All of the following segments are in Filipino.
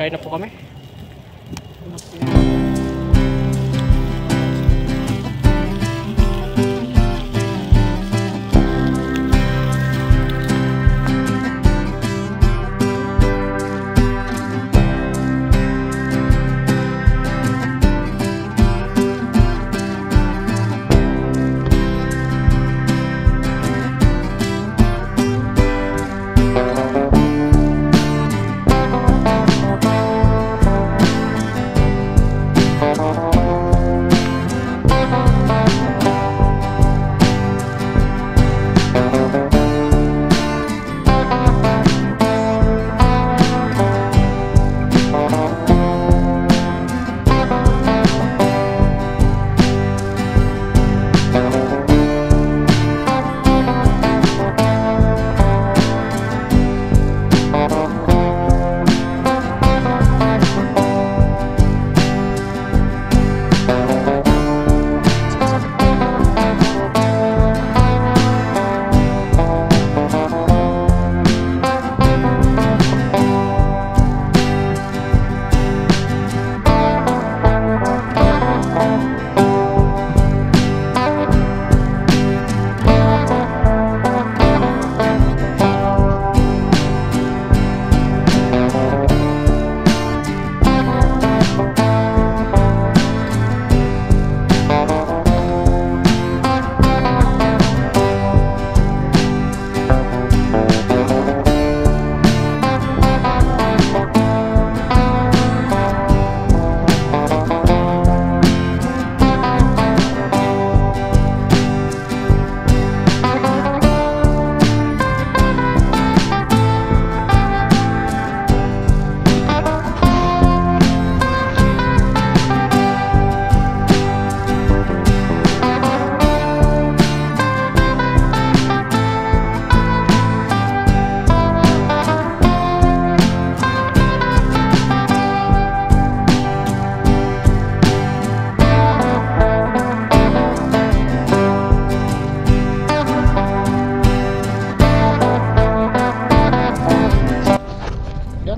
Kain na po kami.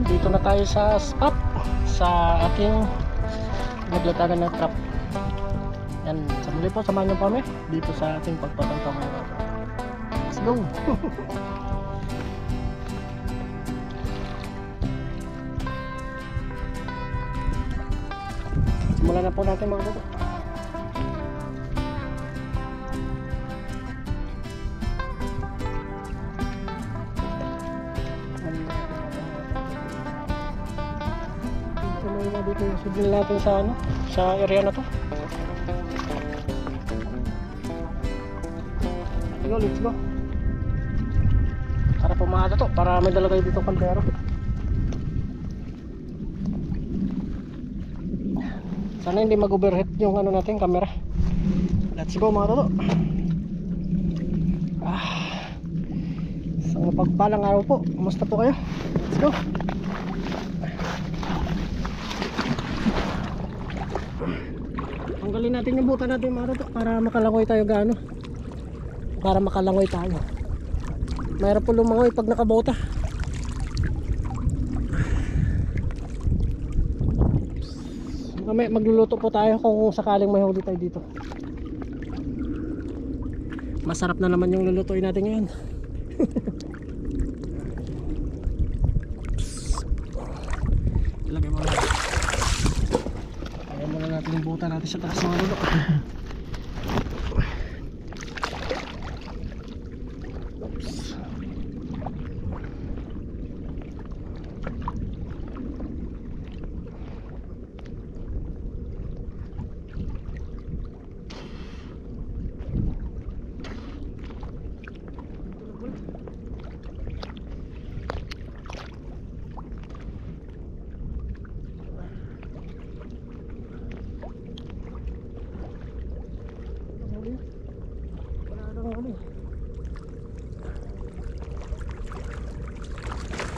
Dito na tayo sa spot sa ating naglatagan ng trap. Yan, sa muli po, samahan niyo po kami dito sa ating pagpapantang. Let's go! Simulan na po natin mga babo. Dito yung signal natin sa ano, sa area na to. Let's go. Para pumahada to, para may dala kayo dito kaldero. Sana hindi mag-overheat yung ano natin, camera. Let's go mga toto. Sa mapagpalang araw po. Kumusta po kayo? Let's go. Tanggalin natin yung buta natin mga toto para makalangoy tayo gaano. Para makalangoy tayo. Mayroon po lumangoy pag nakabota. Magluluto po tayo kung sakaling may huli tayo dito. Masarap na naman yung lulutuin natin ngayon. Ilagay mo na. Lagyan muna natin yung buta natin sa taas mga lulo.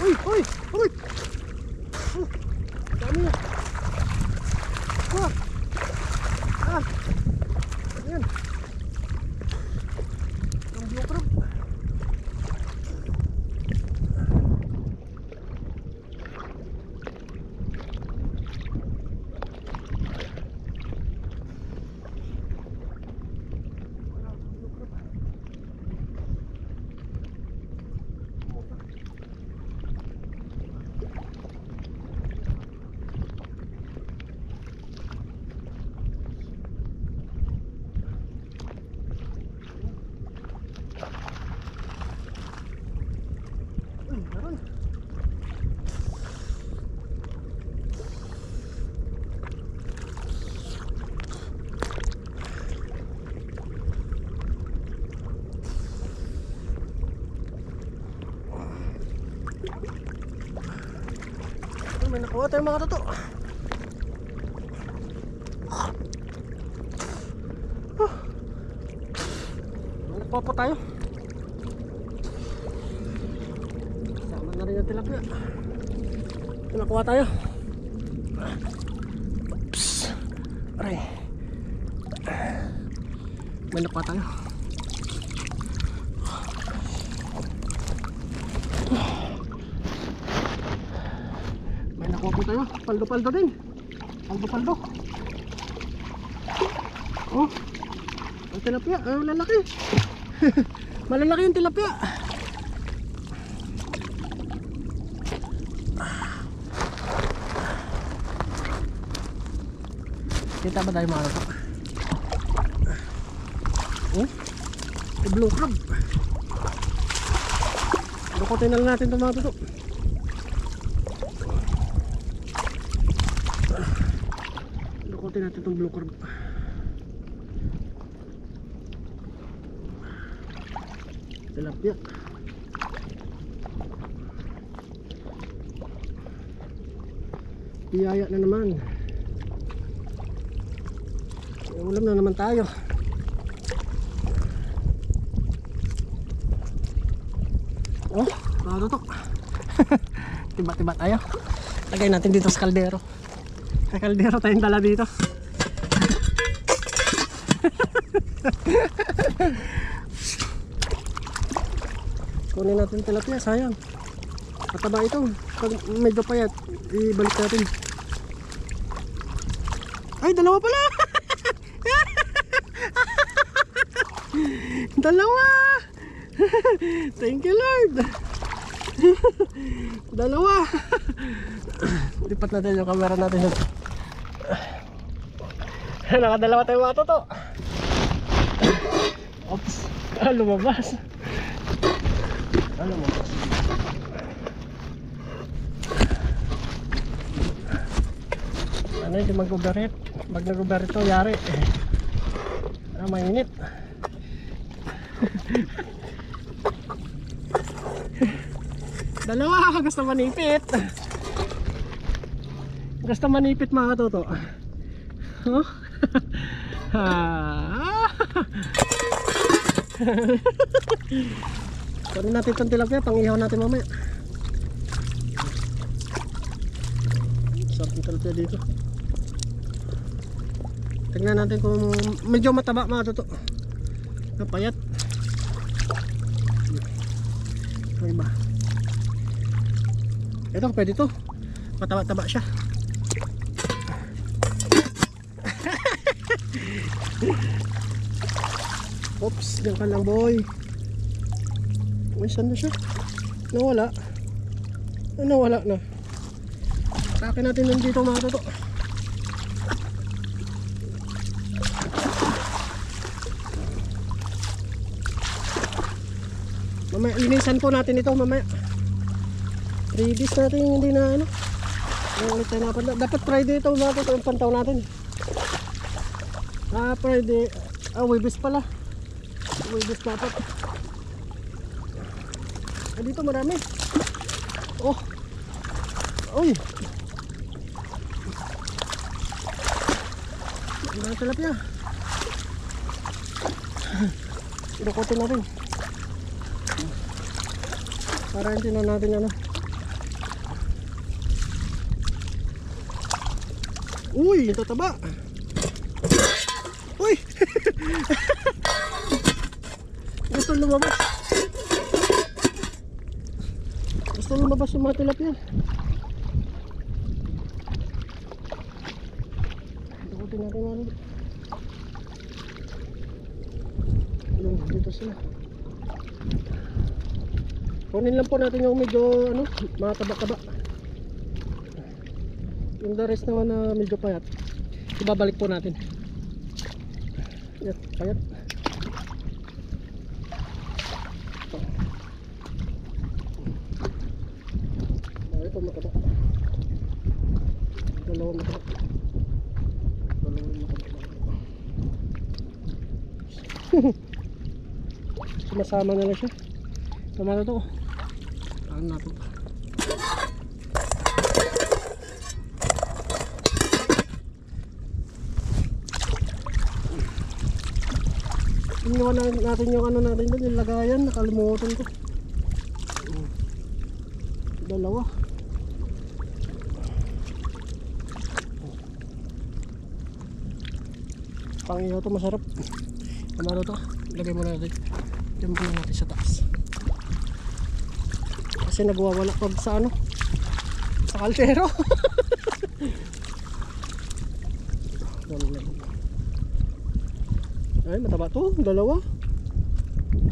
Uy, uy, uy. Dami na. Ayan. Ang blue crab. May nakuha tayo mga toto. May nakuha po tayo. Sama na rin yung tilapia. May nakuha tayo. Oops. Aray. May nakuha tayo. May nakuha po tayo. Paldo-paldo din. Paldo-paldo. Oh. Ang tilapia. Ay, lalaki. Malalaki yung tilapia. Kita ba tayo mga ito? Oh. Yung blue crab. Dukutin na lang natin ito mga ito. Dukutin natin itong blue crab. Tilapia. Biyaya na naman. Ulam na naman tayo. Oh, ano to? Tiba-tiba tayo. Lagay natin dito sa kaldero. Sa kaldero tayong dala dito. Kunin natin tilapia, sayang. Pataba ito. Pag medyo payat, ibalik natin. Ay, dalawa pala! Dalawa! Thank you Lord! Dalawa! Lipat natin yung camera natin. Nakadalawa tayo mga toto. Oops! Lumabas. Lumabas. Ano yung mag-uberit? Pag nag-uberit ito, yari. Mainit. Dalawa, gusto manipit. Gusto manipit mga toto. Oh? Kunin natin itong tilapia, pang-ihaw natin mamaya. Sarap yung tilapia dito. Tingnan natin kung medyo mataba mga toto. Napayat. May iba. Ito, pwede ito. Mataba-taba siya. Oops, diyan ka lang boy. Uy, saan na siya? Nawala. Nawala na. Takin natin nun dito mga toto. Mamaya, linisan po natin ito mamaya. 3 days natin hindi na ano. Ulit tayo na. Dapat Friday ito mga toto, yung pantaw natin. Friday. Webes pala. Webes dapat. Dito marami. Oh. Uy. Ang tilapia. Dukutin natin. Para hindi na natin ano. Uy, ito taba. Uy. Gusto lumabas. Gusto lumabas yung mga tilapia. Dukutin natin ano. Dito sila. Kunin lang po natin yung medyo ano, mga taba-taba. Yung the rest naman na medyo payat, ibabalik po natin. Yan, payat. Ito mataba. Dalawang mataba. Sumasama na lang siya. Tama na to. Ano na to? Iniwan natin yung ano natin doon, yung lagayan, nakalimutan ko. Dalawa. Pangiyaw to, masarap. Ano to? Lagay mo natin. Diyan mo natin sa taas. Kasi nagwawala pag sa ano, sa kaldero. Ay, mataba to, dalawa.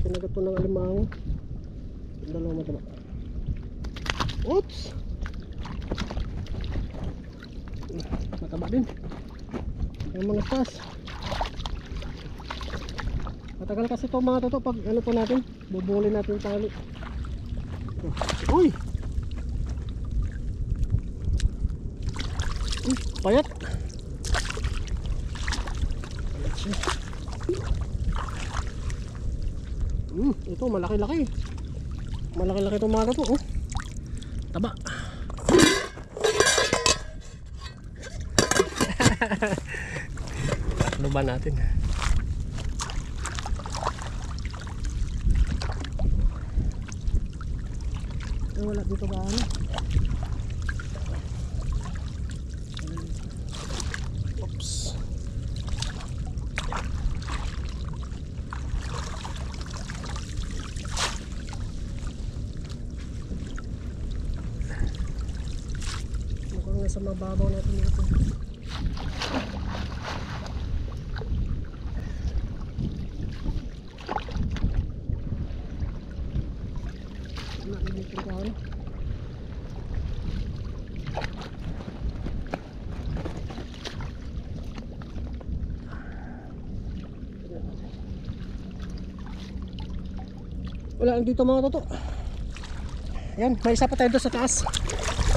Kinagat to ng alimango. Dalawa mataba. Oops! Mataba din. Ang mga stas. Matagal kasi to mga toto pag ano po natin, bubuli natin tali. Uy! Payat! Payat siya. Ito malaki-laki. Malaki-laki itong mga toto. Oh. Taba. Ano ba natin? Wala dito ba ano? Oops. Mukhang nasa mababaw natin dito. Wala lang dito mga toto. Yan, may isa pa tayo doon sa taas.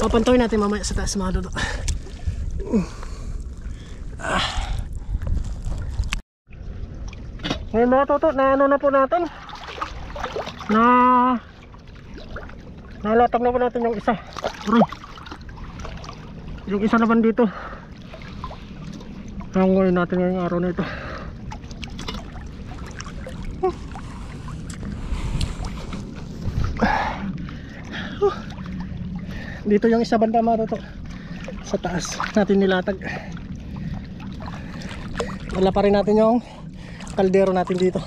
Papantoy natin mamaya sa taas mga toto. Ngayon mga toto, na ano na po natin, nalatag na po natin yung isa. Yung isa naman dito. Hangoy natin ngayong araw na ito. Dito yung isa banda mga toto, sa taas natin nilatag. Wala pa rin natin yung kaldero natin dito.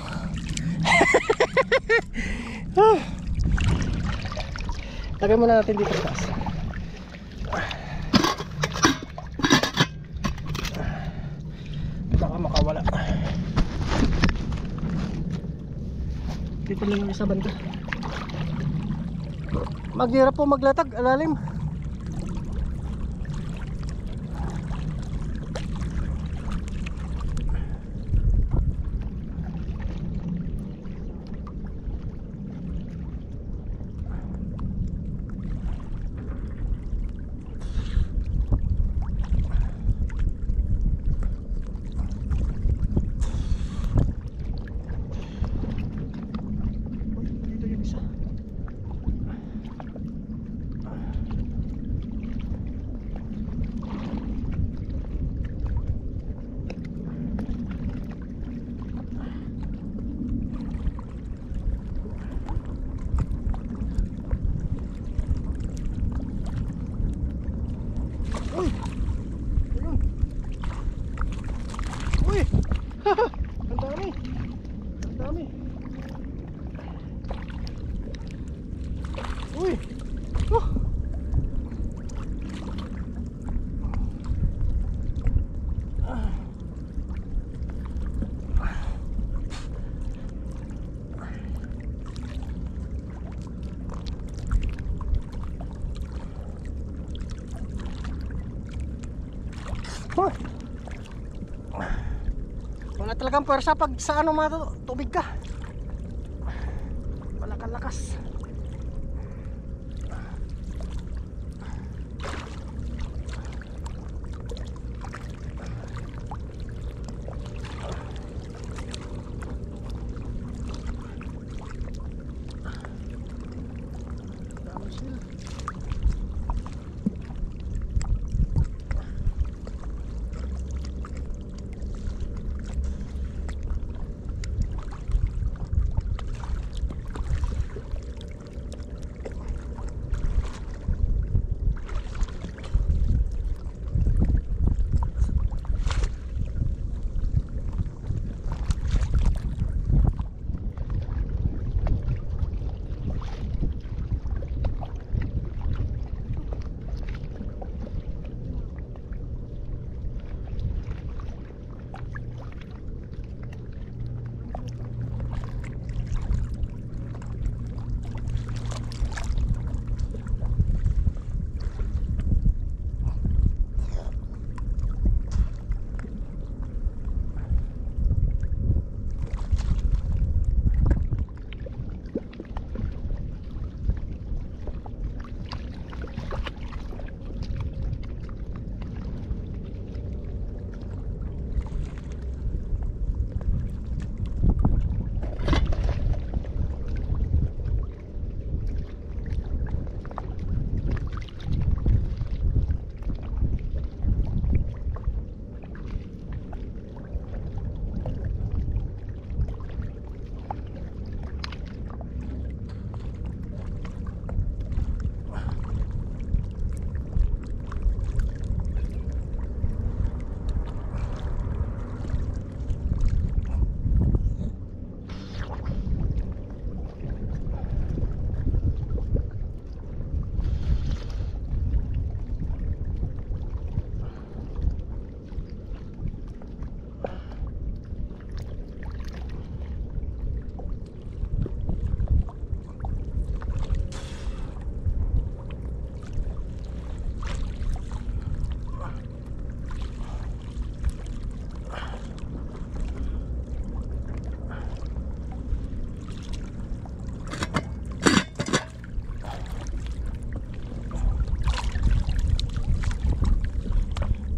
Lagay muna natin dito sa taas. Baka makawala. Dito lang yung isa banda. Maghirap po maglatag, alalim. Uy! Ayun! Uy! Ang dami! Ang dami! Uy! Oh! Wala talagang pwersa pag sa ano mga tubig ka. Wala kang lakas.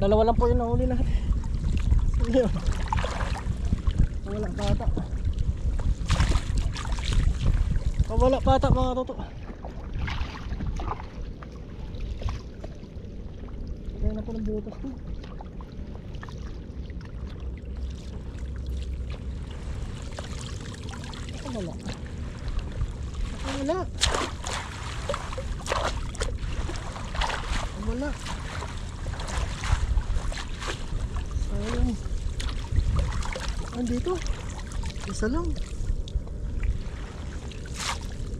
Dalawa lang po yung nahuli lahat. Ayun. Wala pa ata. Wala pa ata mga toto. Kaya na po ng butas to. Wala. Wala. Wala. Sayang. Andito. Isa lang.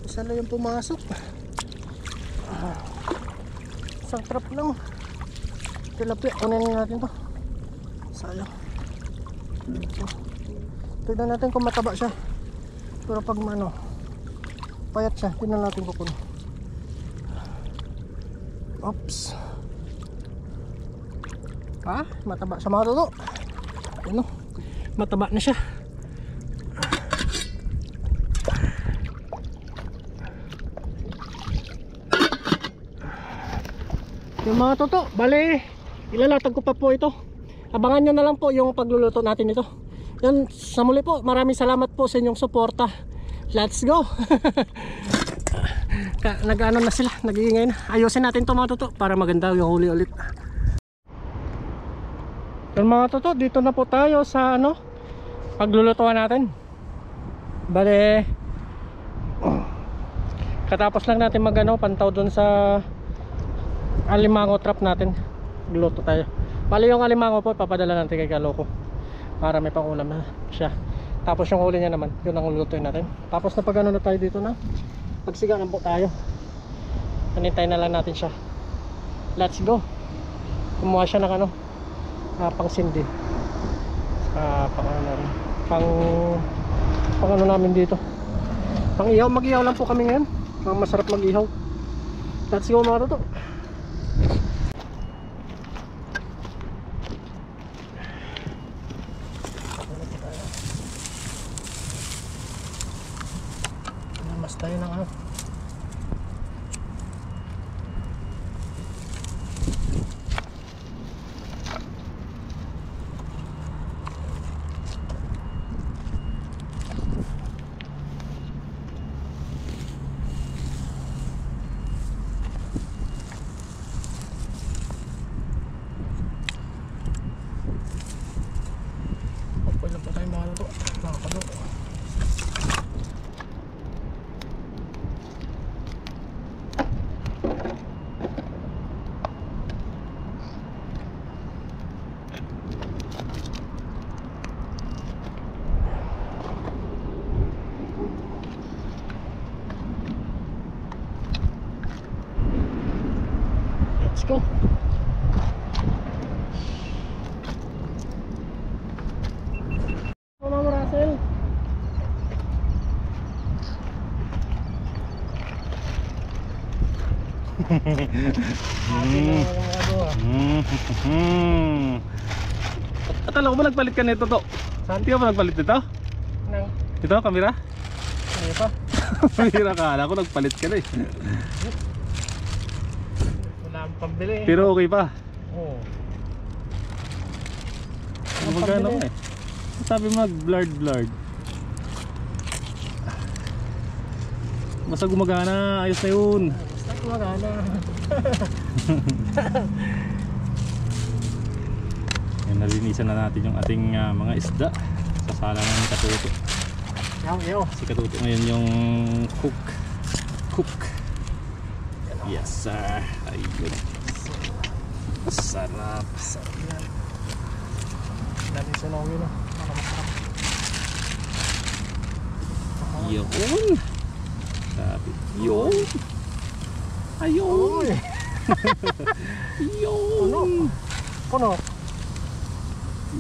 Isa lang yung pumasok. Isang trap lang. Tilapia. Kunin natin to. Sayang. Tignan natin kung mataba siya. Pero pag payat siya, tignan natin kukunin. Oops. Mataba siya mga toto. Ano? Mataba na siya. Yung mga toto, bale, ilalatag ko pa po ito. Abangan nyo na lang po yung pagluluto natin ito. Yan, sa muli po, maraming salamat po sa inyong suporta. Let's go. Nag-ano na sila, nag-iingay na. Ayusin natin ito mga toto para maganda yung huli ulit. Yan mga toto, dito na po tayo sa paglulutuan natin. Bale, katapos lang natin pantaw dun sa alimango trap natin. Gluto tayo. Bale yung alimango po papadala natin kay Kaloko para may pangulam na siya. Tapos yung huli niya naman, yun ang lulutuin natin. Tapos na pag na tayo dito na pagsiga na po tayo. Anintay na lang natin siya. Let's go. Kumuha siya ng pang sindi. Pang namin dito. Pang ihaw, mag-ihaw lang po kami ngayon. Masarap mag-ihaw. Let's go mga toto. Mas tayo ng lang pa tayo mga toto. Nakakaloka. Let's go. Mama Russell. Akala ko ba nagpalit ka nito to? Hindi ka ba nagpalit nito? Nang Ito, kamera? ano pa? Kamera, akala ko nagpalit ka na eh. Wala akong pambili. Pero okay pa. Oo. Magkano ka eh? Sabi mo blurred. Basta gumagana, ayos na yun. Basta gumagana. Yan, nalinisan na natin yung ating mga isda sa sala ng Katuto. Yaw. Si Katuto ngayon yung cook. Yes sir. Ayun. Sarap. Yan. Natin sa nawi na. Para masarap. Yun. Sabi. Yun. Ayun. Yun. Puno.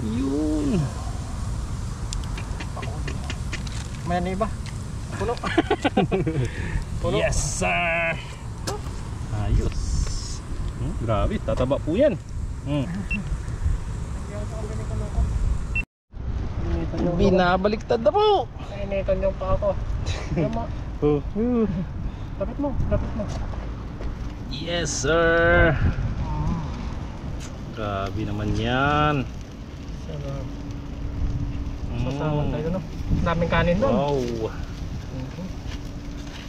Yun. May iba. Puno. Puno. Yes sir. Ayos. Grabe, tataba po yan. Binabaliktad na po. Nainitan yung pa ako. Tama. Lapit mo. Yes sir. Grabe naman yan. Sarap. Mm. Sasawan tayo, no? Daming kanin doon. Wow.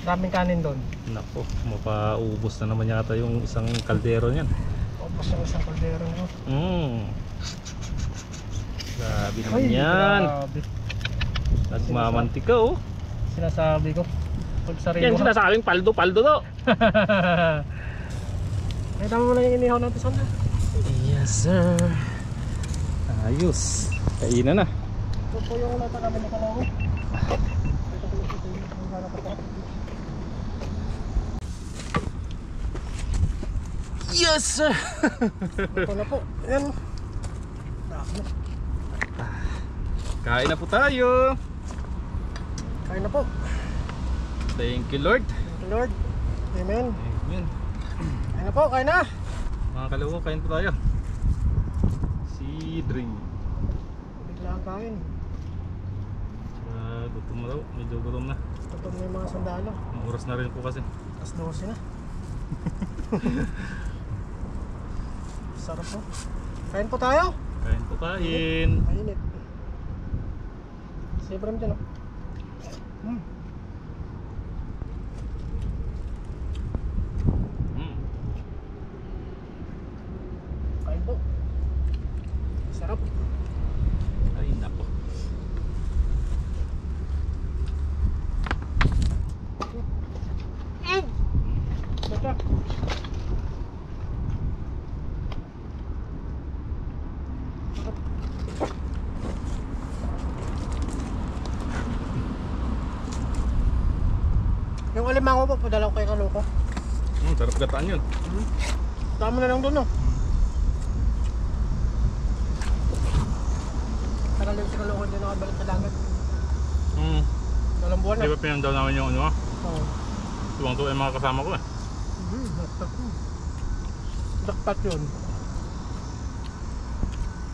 Daming kanin doon. Nako, mapaubos na naman yata yung isang kaldero niyan. Tapos yung isang kaldero nyo. Grabe naman yan. Grabe. Nagmamantika oh. Sinasabi ko. Pag sarili Yan sinasabing paldo-paldo to. Ay, dami mo na yung inihaw natin sana. Yes sir. Ayos. Kainan na. Ito po yung lata namin na kalawa. Yes sir. Ito na po. Ayan. Kain na po tayo. Kain na po. Thank you Lord. Thank you Lord. Amen. Amen. Kain na po, kain na. Mga kalawo, kain po tayo. Si Dring. Bigla ang kain. Gutom na daw. Medyo gutom na. Gutom na yung mga sandalo. Ang oras na rin po kasi. Tapos 12 na. Sarap po. Kain po tayo. Kain po kain. Mainit. Siyempre mo dyan, oh. Kain po. Sarap. Ay nako. Sarap. Yung alimango po, padala ko kay Kaloko. Sarap gataan yun. Tama na lang doon, no? Tagal yung si Kaloko hindi nakabalik sa dagat. Walang buwan na. Di ba pinandaw namin yung ano? Oo. Tuwang-tuwa yung mga kasama ko eh. Dakpat yun.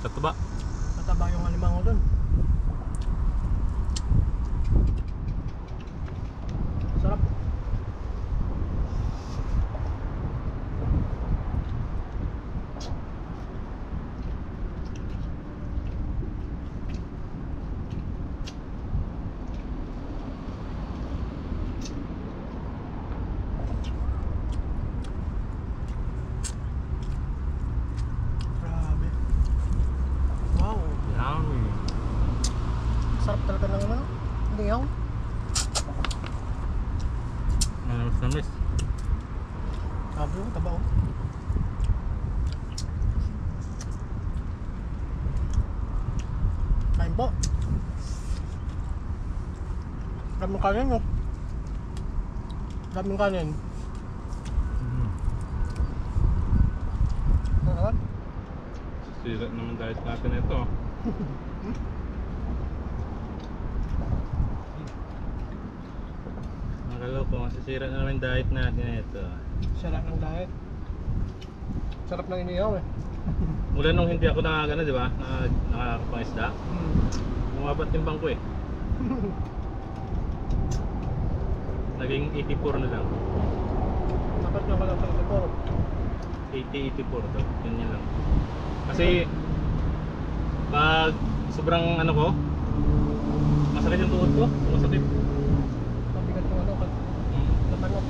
Sa tuba. Mataba yung alimango doon. Sarap. Grabe. Wow. Yummy. Sarap talaga ng ano. Hindi yaw. Namis. Sabi mo, taba oh. Kain po. Daming kanin, no? Daming kanin. Sarap. Sira naman diet natin ito. Nakaloko, masisira na naman diet natin ito. Sarap ng diet. Sarap ng inihaw eh. Mula nung hindi ako nakagana, di ba? Nakakapangisda. Bumabat yung bangko eh. Naging 84 na lang. Dapat na pala sa ito. 80-84 to. Yun lang. Kasi pag sobrang ano ko, masakit yung tuhod ko. Masakit. Mabigat yung ano, manok.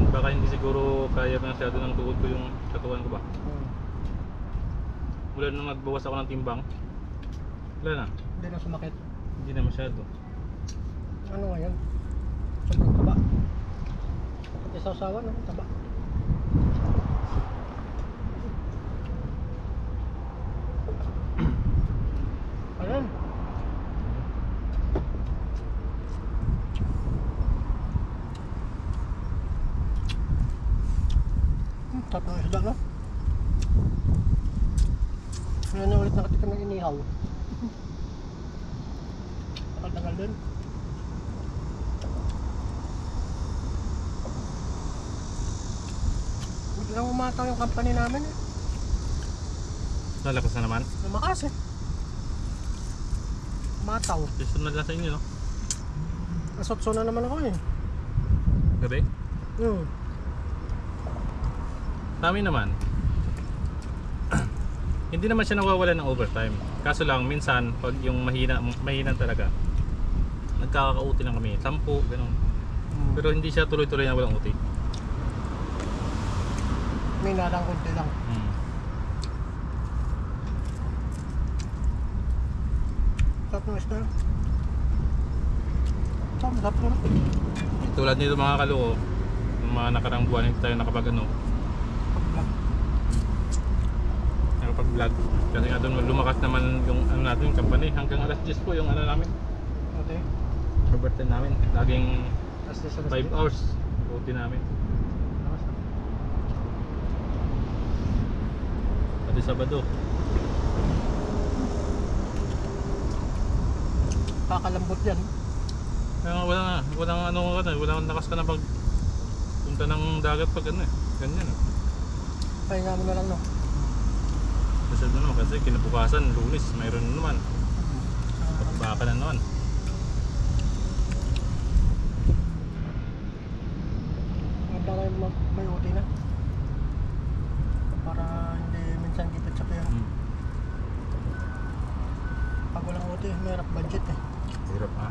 Baka hindi siguro kaya masyado ng tuhod ko yung katawan ko ba. Mula nung nagbawas ako ng timbang, wala na. Hindi na sumakit. Hindi na masyado. Ano ngayon? Sobrang taba. Pati sa usawa, no? Taba. Ayan. Sarap ng isda, no? Ngayon na ulit nakatikim ng inihaw. Tagal-tagal din. Biglang umataw yung company namin eh. Lalakas na naman. Lumakas eh. Umataw. Susunod lang sa inyo, no? Nasotso na naman ako eh. Gabi? Hmm. Sa amin naman. Hindi naman siya nawawala ng overtime. Kaso lang minsan pag yung mahina talaga, nagkaka-OT lang kami, 10 ganun. Pero hindi siya tuloy-tuloy na walang OT. May nalang konti lang. Sarap ng isda. Sarap naman. Tulad nito mga kaloko, ng mga nakarang buwan hindi tayo nakapag-vlog. Kasi nga doon lumakas naman yung ano natin, yung company. Hanggang alas 10 po yung ano namin, Okay. overtime namin. Laging Alas 10, 5 hours OT namin. Pati Sabado. Kakalambot yan. Kaya nga walang lakas ka na pag punta ng dagat pag ano eh. Ganyan eh. Pahinga mo na lang, no? Kasi ano, kasi kinabukasan, Lunes, mayroon na naman. Baka na naman. Maganda kayo may OT na. Para hindi minsan gipit sa pera. Pag walang OT, mayroon budget eh. Hirap ha.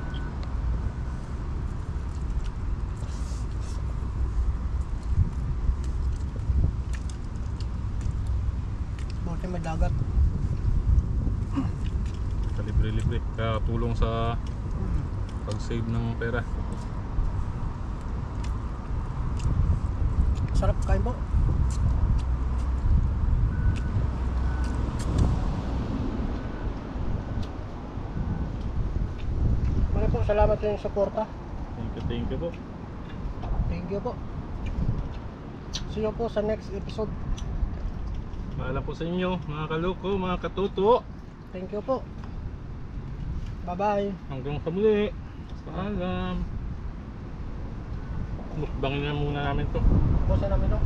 Buti may dagat. Libre-libre. Kaya tulong sa pag-save ng pera. Sarap kain po. Maraming po salamat sa inyong suporta. Thank you po. Thank you po. See you po sa next episode. Paalam po sa inyo, mga kaloko, mga katuto. Thank you po. Bye-bye. Hanggang sa muli. Paalam. Mukbangin na muna namin to. Bosa namin, no?